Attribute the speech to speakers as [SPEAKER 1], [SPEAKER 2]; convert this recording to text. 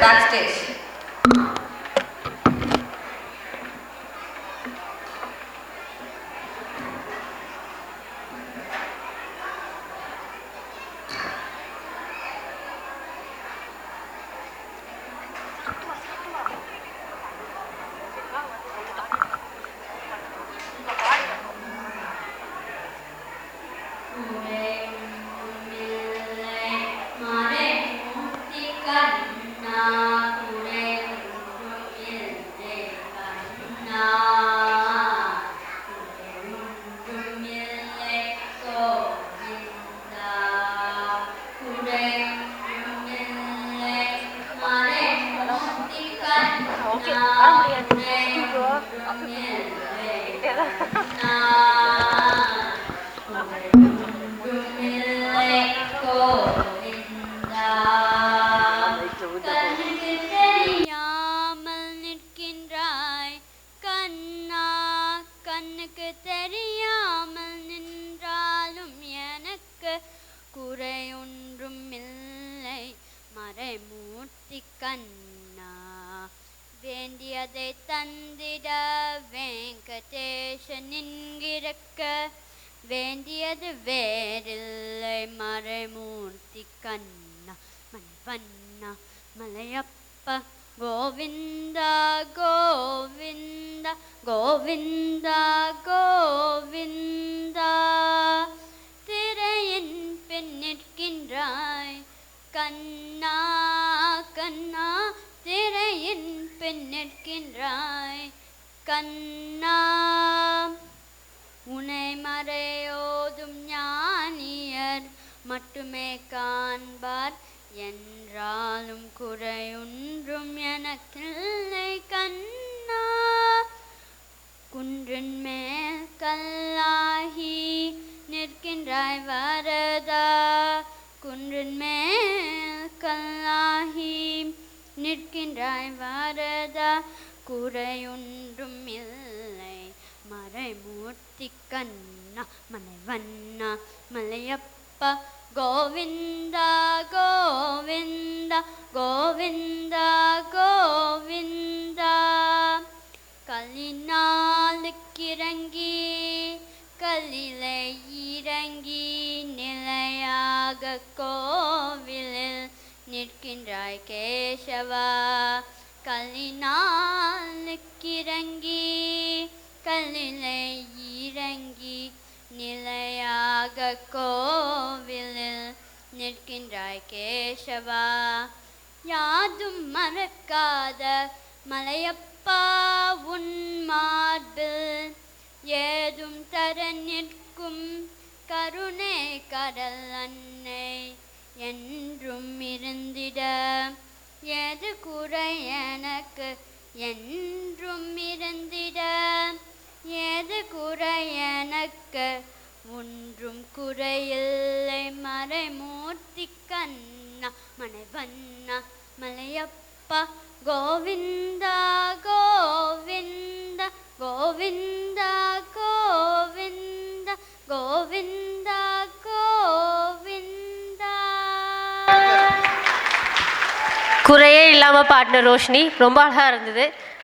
[SPEAKER 1] backstage.
[SPEAKER 2] வேண்டியதை தந்திட வெங்கடேசனின்கிறக்க வேண்டியது வேறில்லை மறைமூர்த்தி கண்ணா மணிவண்ணா மலையப்பா கோவிந்தா கோவிந்தா கோவிந்தா கோவிந்தா திரையின் பின் நிற்கின்றாய் கண்ணா கண்ணா திரையின் பின் நிற்கின்றாய் கண்ணா உனை மறையோதும் ஞானியர் மட்டுமே காண்பார் என்றாலும் குறையொன்றும் எனக்கில்லை கண்ணா குன்றின் மேல் கல்லாகி நிற்கின்றாய் வரதா குன்றின் மேல் கல்லாகி நிற்கின்றாய் வரதா குறையொன்றும் இல்லை மறைமூர்த்தி கண்ணா மலைவண்ணா மலையப்பா கோவிந்தா கோவிந்தா கோவிந்தா கோவிந்தா கலினாலுக்கிறங்கி கலிலை இறங்கி நிலையாக கோவிலில் நிற்கின்றாய் கேசவா கலினாலுக்கிறங்கி கலிலை இறங்கி நிலையாக கோவிலில் நிற்கின்றாய் கேசவா யாதும் மறக்காத மலையப்பா உன் மார்பில் ஏதும் தர நிற்கும் கருணை கடல் அன்னை என்றும் இருந்திட எது குறை எனக்கு என்றும் இருந்திட எது குறை எனக்கு ஒன்றும் குறையில்லை மறைமூர்த்தி கண்ணா மனைவண்ணா மலையப்பா கோவிந்தா கோவிந்தா கோவிந்தா கோவிந்தா கோவிந்தா கோவிந்தா.
[SPEAKER 3] குறையே இல்லாமல் பாடின ரோஷினி ரொம்ப அழகாக இருந்தது.